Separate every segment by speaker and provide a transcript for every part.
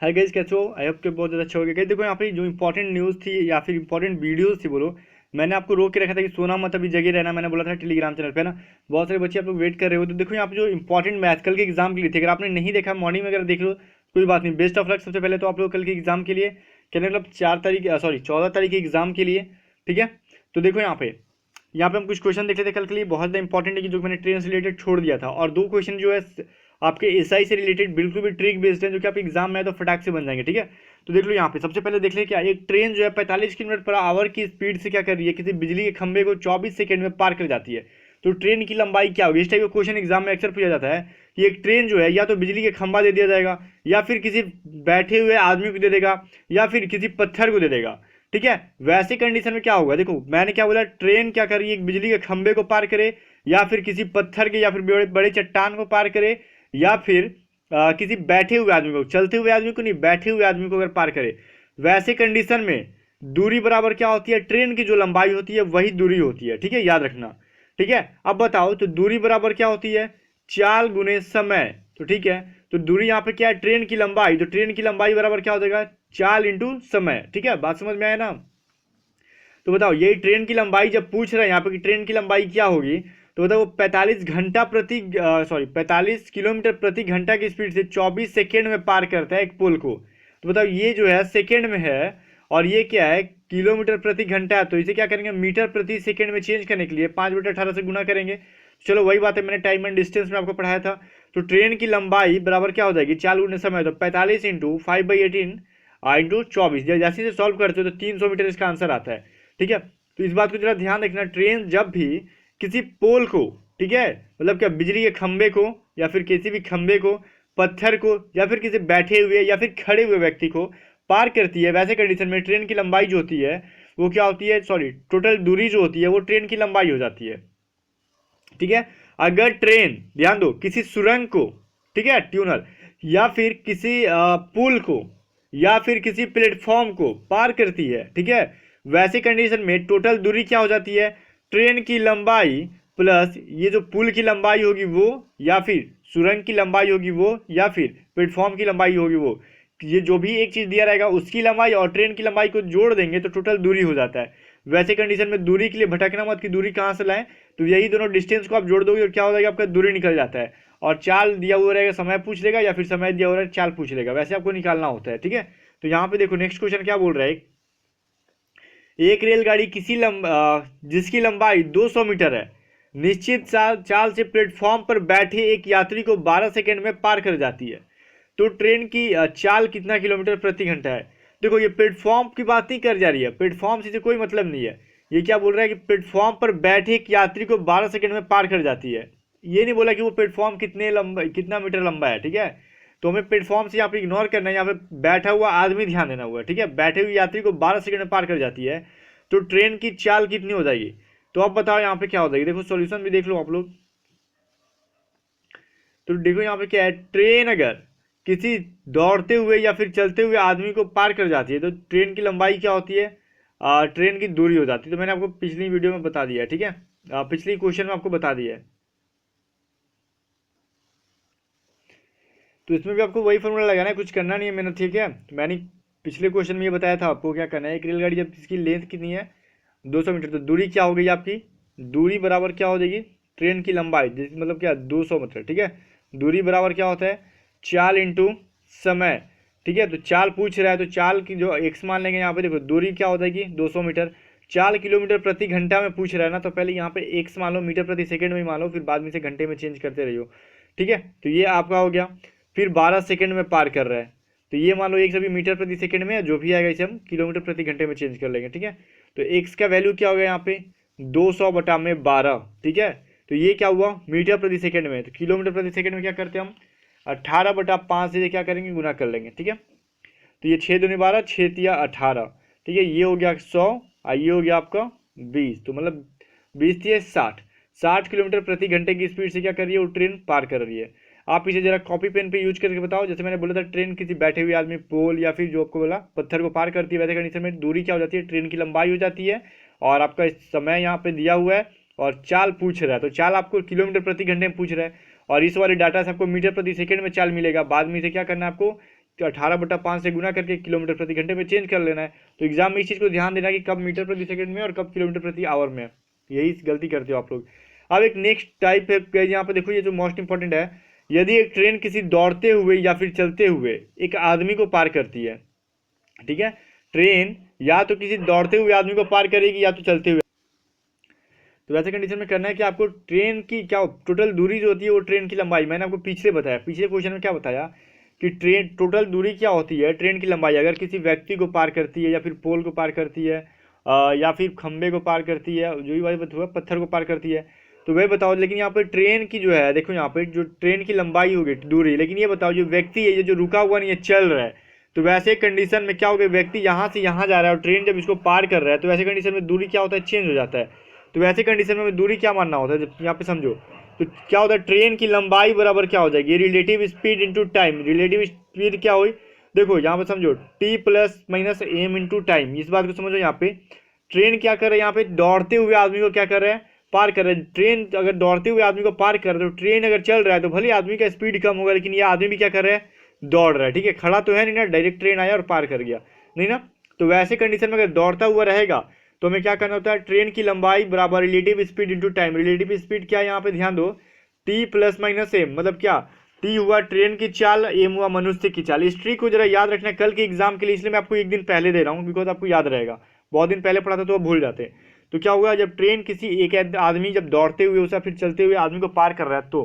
Speaker 1: Hi guys, कैसे हो? I hope कि बहुत ज़्यादा अच्छा हो गया। गाइस देखो, यहाँ पे जो इंपॉर्टेंट न्यूज़ थी या फिर इंपॉर्टेंट वीडियोस थी बोलो, मैंने आपको रोक के रखा था कि सोना मत, अभी जगह रहना। मैंने बोला था टेलीग्राम चैनल पे ना, बहुत सारे बच्चे आप लोग वेट कर रहे हो। तो देखो यहाँ पे जो इंपॉर्टेंट मैथ कल के एग्जाम के लिए थे, अगर आपने नहीं देखा मॉर्निंग में अगर देख लो कोई बात नहीं, बेस्ट ऑफ लक। सबसे पहले तो आप लोग कल के एग्जाम के लिए, कहने मतलब 4 तारीख, सॉरी 14 तारीख के एग्जाम के लिए, ठीक है। तो देखो यहाँ पे हम कुछ क्वेश्चन देख लेते हैं कल के लिए, बहुत ज़्यादा इंपॉर्टेंट है कि जो मैंने ट्रेन से रिलेटेड छोड़ दिया था। और 2 क्वेश्चन जो है आपके एसआई से रिलेटेड बिल्कुल भी ट्रिक बेस्ड है, जो कि आपके एग्जाम में है तो फटाक से बन जाएंगे, ठीक है। तो देख लो यहाँ पे सबसे पहले देख ले क्या, एक ट्रेन जो है 45 किलोमीटर पर आवर की स्पीड से क्या कर रही है, किसी बिजली के खंभे को 24 सेकंड में पार कर जाती है। तो ट्रेन की लंबाई क्या होगी? इस टाइप का क्वेश्चन एग्जाम में अक्सर पूछा जाता है कि एक ट्रेन जो है या तो बिजली के खंभा दे दिया जाएगा, या फिर किसी बैठे हुए आदमी को दे देगा, या फिर किसी पत्थर को दे देगा, ठीक है। वैसे कंडीशन में क्या होगा, देखो मैंने क्या बोला, ट्रेन क्या कर रही है, एक बिजली के खंभे को पार करे, या फिर किसी पत्थर के, या फिर बड़े बड़े चट्टान को पार करे, या फिर किसी बैठे हुए आदमी को, चलते हुए आदमी को नहीं, बैठे हुए आदमी को अगर पार करे, वैसे कंडीशन में दूरी बराबर क्या होती है, ट्रेन की जो लंबाई होती है वही दूरी होती है, ठीक है, याद रखना। ठीक है, अब बताओ तो दूरी बराबर क्या होती है, चाल गुने समय। तो ठीक है, तो दूरी यहाँ पे क्या है, ट्रेन की लंबाई, तो ट्रेन की लंबाई बराबर क्या हो जाएगा, चाल इंटू समय। ठीक है, बात समझ में आया ना। तो बताओ यही ट्रेन की लंबाई जब पूछ रहे हैं यहाँ पे कि ट्रेन की लंबाई क्या होगी, तो बताओ वो 45 किलोमीटर प्रति घंटा की स्पीड से 24 सेकेंड में पार करता है एक पोल को। तो बताओ ये जो है सेकेंड में है, और ये क्या है, किलोमीटर प्रति घंटा है। तो इसे क्या करेंगे, मीटर प्रति सेकेंड में चेंज करने के लिए 5/18 से गुना करेंगे। चलो वही बात है, मैंने टाइम एंड डिस्टेंस में आपको पढ़ाया था। तो ट्रेन की लंबाई बराबर क्या हो जाएगी, चाल गुने समय, तो 45 इंटू 5/18 इंटू 24। जैसे से सॉल्व करते हो तो 300 मीटर इसका आंसर आता है। ठीक है, तो इस बात को जरा ध्यान रखना, ट्रेन जब भी किसी पोल को, ठीक है, मतलब क्या बिजली के खंबे को, या फिर किसी भी खंबे को, पत्थर को, या फिर किसी बैठे हुए या फिर खड़े हुए व्यक्ति को पार करती है, वैसे कंडीशन में ट्रेन की लंबाई जो होती है वो क्या होती है, सॉरी टोटल दूरी जो होती है वो ट्रेन की लंबाई हो जाती है। ठीक है, अगर ट्रेन, ध्यान दो, किसी सुरंग को, ठीक है, ट्यूनल, या फिर किसी पुल को, या फिर किसी प्लेटफॉर्म को पार करती है, ठीक है, वैसे कंडीशन में टोटल दूरी क्या हो जाती है, ट्रेन की लंबाई प्लस ये जो पुल की लंबाई होगी वो, या फिर सुरंग की लंबाई होगी वो, या फिर प्लेटफॉर्म की लंबाई होगी वो, ये जो भी एक चीज दिया रहेगा उसकी लंबाई और ट्रेन की लंबाई को जोड़ देंगे तो टोटल दूरी हो जाता है। वैसे कंडीशन में दूरी के लिए भटकना मत कि दूरी कहाँ से लाएं, तो यही दोनों डिस्टेंस को आप जोड़ दोगे तो क्या हो जाएगा, आपका दूरी निकल जाता है। और चाल दिया हुआ रहेगा, समय पूछ लेगा, या फिर समय दिया हुआ रहेगा चाल पूछ लेगा, वैसे आपको निकालना होता है। ठीक है, तो यहाँ पे देखो नेक्स्ट क्वेश्चन क्या बोल रहा है, एक रेलगाड़ी जिसकी लंबाई 200 मीटर है, निश्चित चाल से प्लेटफॉर्म पर बैठे एक यात्री को 12 सेकंड में पार कर जाती है। तो ट्रेन की चाल कितना किलोमीटर प्रति घंटा है। देखो ये प्लेटफॉर्म की बात नहीं कर जा रही है, प्लेटफॉर्म से कोई मतलब नहीं है। ये क्या बोल रहा है कि प्लेटफॉर्म पर बैठे एक यात्री को 12 सेकंड में पार कर जाती है। ये नहीं बोला कि वो प्लेटफॉर्म कितना मीटर लंबा है। ठीक है, तो हमें प्लेटफॉर्म से यहाँ पे इग्नोर करना है, यहाँ पे बैठा हुआ आदमी ध्यान देना हुआ है। ठीक है, बैठे हुए यात्री को 12 सेकंड में पार कर जाती है, तो ट्रेन की चाल कितनी हो जाएगी। तो अब बताओ यहाँ पे क्या हो जाएगी, देखो सॉल्यूशन भी देख लो आप लोग। तो देखो यहाँ पे क्या है, ट्रेन अगर किसी दौड़ते हुए या फिर चलते हुए आदमी को पार कर जाती है तो ट्रेन की लंबाई क्या होती है, ट्रेन की दूरी हो जाती है। तो मैंने आपको पिछली वीडियो में बता दिया है, ठीक है, पिछली क्वेश्चन में आपको बता दिया है। तो इसमें भी आपको वही फॉर्मूला लगाना है, कुछ करना नहीं है मेहनत, ठीक है। तो मैंने पिछले क्वेश्चन में ये बताया था आपको क्या करना है, एक रेलगाड़ी जब इसकी लेंथ कितनी है 200 मीटर, तो दूरी क्या हो गई आपकी, दूरी बराबर क्या हो जाएगी, ट्रेन की लंबाई, जिसकी मतलब क्या 200 मीटर। ठीक है, दूरी बराबर क्या होता है, चाल इंटू समय। ठीक है, तो चाल पूछ रहा है तो चाल की जो एक्स मान लेंगे यहाँ पे, देखो दूरी क्या हो जाएगी 200 मीटर, चाल किलोमीटर प्रति घंटा में पूछ रहा है ना, तो पहले यहाँ पे एक्स मान लो, मीटर प्रति सेकंड में मान लो, फिर बाद में से घंटे में चेंज करते रहियो। ठीक है, तो ये आपका हो गया। फिर 12 सेकंड में पार कर रहा है, तो ये मान लो एक सभी मीटर प्रति सेकंड में, जो भी आएगा इसे हम किलोमीटर प्रति घंटे में चेंज कर लेंगे। ठीक है, तो एक्स का वैल्यू क्या होगा यहाँ पे 200 बटा में 12। ठीक है, तो ये क्या हुआ मीटर प्रति सेकंड में, तो किलोमीटर प्रति सेकंड में क्या करते हैं हम 18/5 से क्या करेंगे, गुना कर लेंगे। ठीक है, तो ये 6 दूनी 12, 6 तिया 18। ठीक है, ये हो गया 100 और ये हो गया आपका 20, तो मतलब 20 तिया 60 किलोमीटर प्रति घंटे की स्पीड से क्या कर रही है वो ट्रेन पार कर रही है। आप इसे जरा कॉपी पेन पे यूज करके बताओ, जैसे मैंने बोला था ट्रेन किसी बैठे हुए आदमी, पोल, या फिर जो आपको बोला पत्थर को पार करती है, वैसे कंडीशन में दूरी क्या हो जाती है, ट्रेन की लंबाई हो जाती है, और आपका समय यहाँ पे दिया हुआ है, और चाल पूछ रहा है तो चाल आपको किलोमीटर प्रति घंटे में पूछ रहा है, और इस वाले डाटा से आपको मीटर प्रति सेकंड में चाल मिलेगा। बाद में इसे क्या करना है आपको, 18/5 से गुना करके किलोमीटर प्रति घंटे में चेंज कर लेना है। तो एग्जाम में इस चीज़ को ध्यान देना कि कब मीटर प्रति सेकंड में और कब किलोमीटर प्रति आवर में, यही गलती करते हो आप लोग। अब एक नेक्स्ट टाइप है, यहाँ पे देखो, ये जो मोस्ट इंपॉर्टेंट है, यदि एक ट्रेन किसी दौड़ते हुए या फिर चलते हुए एक आदमी को पार करती है, ठीक है, ट्रेन या तो किसी दौड़ते हुए आदमी को पार करेगी या तो चलते हुए। तो वैसे कंडीशन में करना है कि आपको ट्रेन की क्या टोटल दूरी जो होती है वो ट्रेन की लंबाई, मैंने आपको पिछले बताया, पिछले क्वेश्चन में क्या बताया कि ट्रेन टोटल दूरी क्या होती है, ट्रेन की लंबाई अगर किसी व्यक्ति को पार करती है या फिर पोल को पार करती है या फिर खंबे को पार करती है, जो भी बात हुआ पत्थर को पार करती है, तो वही बताओ। लेकिन यहाँ पे ट्रेन की जो है, देखो यहाँ पे जो ट्रेन की लंबाई होगी दूरी, लेकिन ये बताओ जो व्यक्ति है ये जो रुका हुआ नहीं है चल रहा है, तो वैसे कंडीशन में क्या होगा, व्यक्ति यहाँ से यहाँ जा रहा है और ट्रेन जब इसको पार कर रहा है तो वैसे कंडीशन में दूरी क्या होता है, चेंज हो जाता है। तो वैसे कंडीशन में दूरी क्या मानना होता है, जब यहाँ पे समझो तो क्या होता है, ट्रेन की लंबाई बराबर क्या हो जाएगी, relative speed into time. Relative speed क्या हुई, देखो यहाँ पे समझो T plus minus M into time, इस बात को समझो। यहाँ पे ट्रेन क्या कर रहा है, यहाँ पे दौड़ते हुए आदमी को क्या कर रहा है, पार कर रहा है। ट्रेन अगर दौड़ते हुए आदमी को पार कर रहा है तो ट्रेन अगर चल रहा है तो भले आदमी का स्पीड कम होगा, लेकिन ये आदमी भी क्या कर रहा है, दौड़ रहा है, ठीक है, खड़ा तो है नहीं ना, डायरेक्ट ट्रेन आया और पार कर गया नहीं ना। तो वैसे कंडीशन में अगर दौड़ता हुआ रहेगा तो हमें क्या करना होता है, ट्रेन की लंबाई बराबर relative speed into time. Relative speed क्या है, यहाँ पे ध्यान दो, टी प्लस माइनस एम, मतलब क्या, टी हुआ ट्रेन की चाल, एम हुआ मनुष्य की चाल। इस ट्रिक को जरा याद रखना कल के एग्जाम के लिए, इसलिए मैं आपको एक दिन पहले दे रहा हूँ, बिकॉज आपको याद रहेगा, बहुत दिन पहले पढ़ा था तो आप भूल जाते। तो क्या हुआ, जब ट्रेन किसी एक आदमी जब दौड़ते हुए उसे फिर चलते हुए आदमी को पार कर रहा है, तो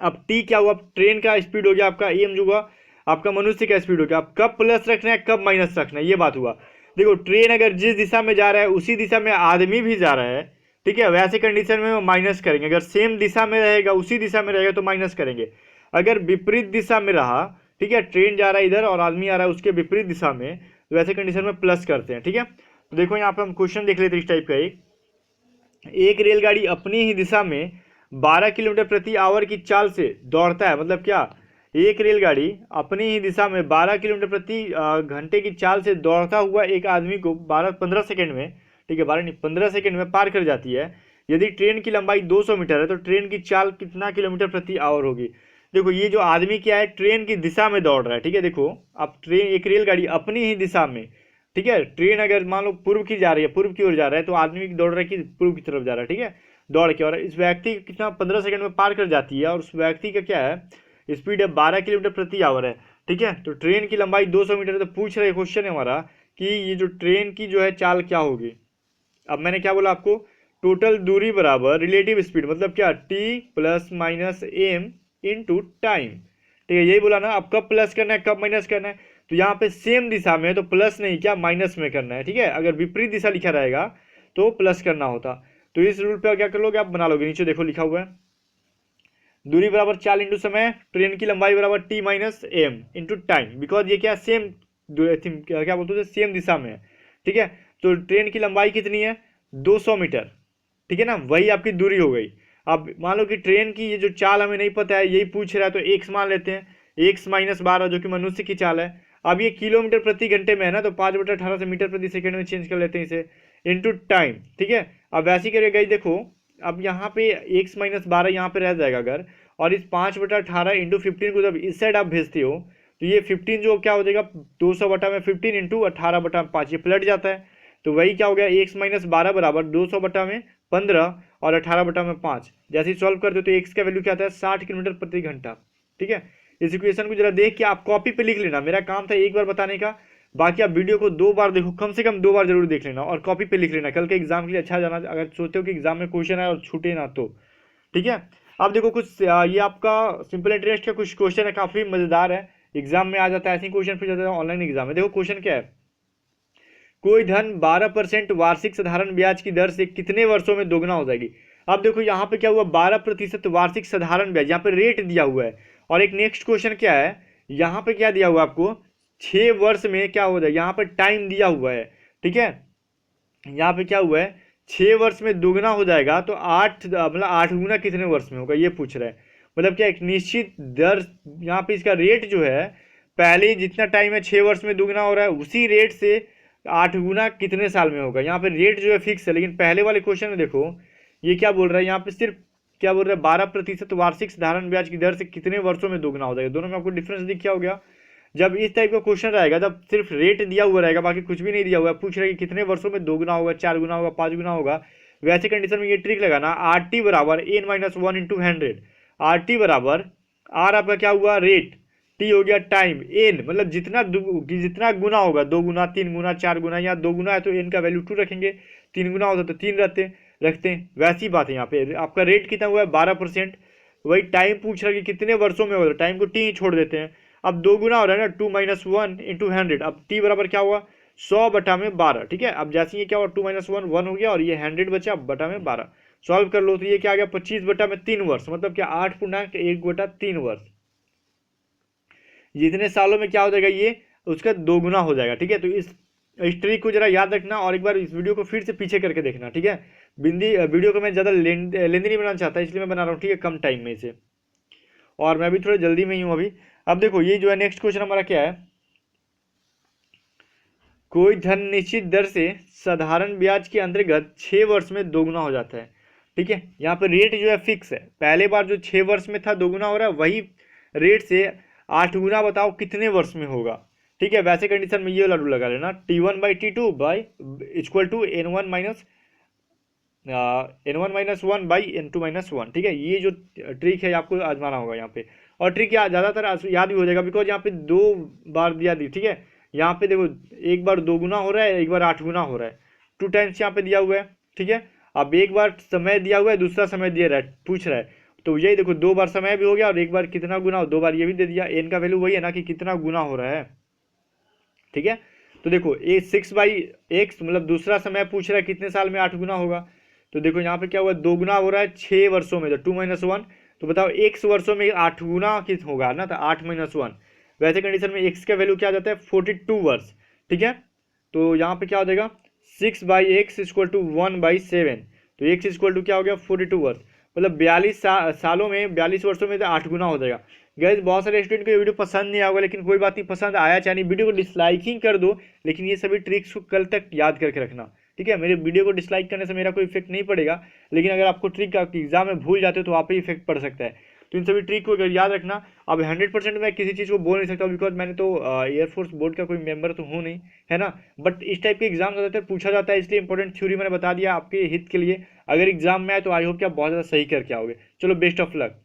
Speaker 1: अब टी क्या हुआ, ट्रेन का स्पीड हो गया आपका, एम जो हुआ आपका मनुष्य का स्पीड हो गया। अब कब प्लस रखना है कब माइनस रखना है, ये बात हुआ। देखो ट्रेन अगर जिस दिशा में जा रहा है उसी दिशा में आदमी भी जा रहा है, ठीक है, वैसे कंडीशन में माइनस करेंगे। अगर सेम दिशा में रहेगा, उसी दिशा में रहेगा तो माइनस करेंगे। अगर विपरीत दिशा में रहा, ठीक है, ट्रेन जा रहा है इधर और आदमी आ रहा है उसके विपरीत दिशा में, तो वैसे कंडीशन में प्लस करते हैं, ठीक है। तो देखो यहाँ पे हम क्वेश्चन देख लेते हैं इस टाइप का, एक रेलगाड़ी अपनी ही दिशा में 12 किलोमीटर प्रति आवर की चाल से दौड़ता है, मतलब क्या, एक रेलगाड़ी अपनी ही दिशा में 12 किलोमीटर प्रति घंटे की चाल से दौड़ता हुआ एक आदमी को 15 सेकंड में, ठीक है, 12 नहीं 15 सेकंड में पार कर जाती है। यदि ट्रेन की लंबाई 200 मीटर है तो ट्रेन की चाल कितना किलोमीटर प्रति आवर होगी। देखो ये जो आदमी क्या है, ट्रेन की दिशा में दौड़ रहा है, ठीक है, देखो अब ट्रेन, एक रेलगाड़ी अपनी ही दिशा में, ठीक है, ट्रेन अगर मान लो पूर्व की जा रही है, पूर्व की ओर जा रहा है, तो आदमी दौड़ रहा है कि पूर्व की तरफ जा रहा है, ठीक है, दौड़ के, और इस व्यक्ति कितना 15 सेकंड में पार कर जाती है, और उस व्यक्ति का क्या है, स्पीड है 12 किलोमीटर प्रति आवर है, ठीक है। तो ट्रेन की लंबाई 200 मीटर है, तो पूछ रहे क्वेश्चन है हमारा कि ये जो ट्रेन की जो है चाल क्या होगी। अब मैंने क्या बोला आपको, टोटल दूरी बराबर रिलेटिव स्पीड, मतलब क्या, T plus minus M into time, ठीक है, यही बोला ना। अब कब प्लस करना है कब माइनस करना है, तो यहाँ पे सेम दिशा में तो प्लस नहीं, क्या माइनस में करना है, ठीक है। अगर विपरीत दिशा लिखा रहेगा तो प्लस करना होता। तो इस रूल पे क्या कर लोगे आप, बना लोगे, नीचे देखो लिखा हुआ है, दूरी बराबर चाल इंटू समय, ट्रेन की लंबाई बराबर T minus M into time, because ये क्या सेम, क्या बोलते हैं, सेम दिशा में है, ठीक है। तो ट्रेन की लंबाई कितनी है, 200 मीटर, ठीक है ना, वही आपकी दूरी हो गई। अब मान लो कि ट्रेन की ये जो चाल हमें नहीं पता है, यही पूछ रहा है, तो एक्स मान लेते हैं, एक्स माइनस 12 जो कि मनुष्य की चाल है। अब ये किलोमीटर प्रति घंटे में है ना, तो 5/18 से मीटर प्रति सेकंड में चेंज कर लेते हैं इसे, इंटू टाइम, ठीक है। अब वैसे करेगा, देखो अब यहाँ पे एक्स माइनस 12 यहाँ पे रह जाएगा अगर, और इस 5/18 इंटू 15 को जब इस साइड आप भेजते हो तो ये 15 जो क्या हो जाएगा, 200/15 इंटू 18/5, ये पलट जाता है। तो वही क्या हो गया, एक्स माइनस 12 बराबर 200/15 और 18/5। जैसे ही सॉल्व करते हो तो एक्स का वैल्यू क्या आता है, 60 किलोमीटर प्रति घंटा, ठीक है। इस इक्वेशन को जरा देख के आप कॉपी पे लिख लेना, मेरा काम था एक बार बताने का, बाकी आप वीडियो को 2 बार देखो, कम से कम 2 बार जरूर देख लेना, और कॉपी पे लिख लेना, कल के एग्जाम के लिए अच्छा जाना, अगर सोचते हो कि एग्जाम में क्वेश्चन आए और छूटे ना तो, ठीक है। अब देखो कुछ ये आपका सिंपल इंटरेस्ट का कुछ क्वेश्चन है, काफी मजेदार है, एग्जाम में आ जाता है, ऐसे क्वेश्चन फिर जाता है ऑनलाइन एग्जाम में। देखो क्वेश्चन क्या है, कोई धन 12% वार्षिक साधारण ब्याज की दर से कितने वर्षों में दोगुना हो जाएगी। अब देखो यहाँ पे क्या हुआ, 12% वार्षिक साधारण ब्याज, यहाँ पे रेट दिया हुआ है, और एक नेक्स्ट क्वेश्चन क्या है, यहाँ पे क्या दिया हुआ है आपको, 6 वर्ष में क्या हो जाए, यहाँ पे टाइम दिया हुआ है, ठीक है। यहाँ पे क्या हुआ है, 6 वर्ष में दोगुना हो जाएगा, तो 8 मतलब 8 गुना कितने वर्ष में होगा, ये पूछ रहा है। मतलब क्या, एक निश्चित दर, यहाँ पे इसका रेट जो है, पहले जितना टाइम है 6 वर्ष में दोगुना हो रहा है, उसी रेट से 8 गुना कितने साल में होगा। यहाँ पे रेट जो है फिक्स है, लेकिन पहले वाले क्वेश्चन में देखो ये क्या बोल रहा है, यहाँ पे सिर्फ क्या बोल रहा है, 12% वार्षिक साधारण ब्याज की दर से कितने वर्षों में दोगुना हो जाएगा। दोनों में आपको डिफरेंस दिख क्या हो गया, जब इस टाइप का क्वेश्चन रहेगा, जब सिर्फ रेट दिया हुआ रहेगा, बाकी कुछ भी नहीं दिया हुआ है, पूछ रहे कि कितने वर्षों में 2 गुना होगा, 4 गुना होगा, 5 गुना होगा, वैसे कंडीशन में ये ट्रिक लगाना, आर टी बराबर N minus one into 100। R T बराबर, आर आपका क्या हुआ रेट, टी हो गया टाइम, एन मतलब जितना गुना होगा, 2 गुना, 3 गुना, 4 गुना, या 2 गुना है तो एन का वैल्यू 2 रखेंगे, 3 गुना होता तो 3 रखते हैं। वैसी बात है यहाँ पे, आपका रेट कितना हुआ है 12%, वही टाइम पूछ रहा है कि कितने वर्षों में होगा, टाइम को टी ही छोड़ देते हैं। अब 2 गुना हो रहा है ना, 2 माइनस वन इंटू 100, अब टी बराबर क्या हुआ 100 बटा में 12, ठीक है। अब जैसे ये क्या हुआ 2 माइनस वन 1 हो गया, और ये 100 बचा बटा में 12, सॉल्व कर लो तो ये क्या आ गया 25 बटा में 3 वर्ष, मतलब क्या 8.1 बटा 3 वर्ष। जितने सालों में क्या हो जाएगा ये उसका 2 गुना हो जाएगा, ठीक है। तो इस ट्रिक को जरा याद रखना, और एक बार इस वीडियो को फिर से पीछे करके देखना, ठीक है। वीडियो को मैं ज़्यादा लेंदी नहीं बनाना चाहता, इसलिए मैं बना रहा हूँ, ठीक है, कम टाइम में इसे, और मैं भी थोड़ा जल्दी में ही हूँ अभी। अब देखो ये जो है नेक्स्ट क्वेश्चन हमारा क्या है, कोई धन निश्चित दर से साधारण ब्याज के अंतर्गत 6 वर्ष में 2 गुना हो जाता है, ठीक है। यहाँ पे रेट जो है फिक्स है, पहले बार जो 6 वर्ष में था 2 गुना हो रहा है, वही रेट से 8 गुना बताओ कितने वर्ष में होगा, ठीक है। वैसे कंडीशन में ये वाला रूल लगा लेना, T1/T2 by equal to N1 by N2-1, ठीक है। ये जो ट्रिक है आपको आजमाना होगा यहाँ पे, और ट्रिक ज़्यादातर याद भी हो जाएगा, बिकॉज यहाँ पे 2 बार दिया दी, ठीक है। यहाँ पे देखो एक बार 2 गुना हो रहा है, एक बार 8 गुना हो रहा है, 2 टाइम्स यहाँ पे दिया हुआ है, ठीक है। अब एक बार समय दिया हुआ है, दूसरा समय दिया रहा है, पूछ रहा है, तो यही देखो 2 बार समय भी हो गया, और एक बार कितना गुना हो, 2 बार ये भी दे दिया, एन का वैल्यू वही है ना कि कितना गुना हो रहा है, ठीक है। तो देखो ये 6/x मतलब दूसरा समय पूछ रहा है कितने साल में 8 गुना होगा, तो देखो यहाँ पे क्या हुआ 2 गुना हो रहा है 6 वर्षों में, तो 2 - 1, तो बताओ x वर्षों में 8 गुना किस होगा ना, तो 8 - 1, वैसे कंडीशन में x का वैल्यू क्या आ जाता है 42 वर्ष, ठीक है। तो यहाँ पे क्या हो जाएगा 6/x इक्वल टू 1/7, तो x इक्वल टू क्या हो गया 42 वर्ष, मतलब 42 सालों में 42 वर्षों में 8 गुना हो जाएगा। गैस बहुत सारे स्टूडेंट को ये वीडियो पसंद नहीं आएगा, लेकिन कोई बात नहीं, पसंद आया चाहे नहीं, वीडियो को डिसलाइकिंग कर दो, लेकिन ये सभी ट्रिक्स को कल तक याद करके रखना, ठीक है। मेरे वीडियो को डिसलाइक करने से मेरा कोई इफेक्ट नहीं पड़ेगा, लेकिन अगर आपको ट्रिक का एग्जाम में भूल जाते हो तो वहाँ पे इफेक्ट पड़ सकता है। तो इन सभी ट्रिक को अगर याद रखना। अब 100% मैं किसी चीज़ को बोल नहीं सकता, बिकॉज मैंने तो एयरफोर्स बोर्ड का कोई मेंबर तो हूँ नहीं, है ना। बट इस टाइप के एग्जाम ज़्यादातर पूछा जाता है, इसलिए इंपॉर्टेंट थ्योरी मैंने बता दिया आपके हित के लिए। अगर एग्जाम में आए तो आई होप कि आप बहुत ज़्यादा सही करके आओगे। चलो बेस्ट ऑफ लक।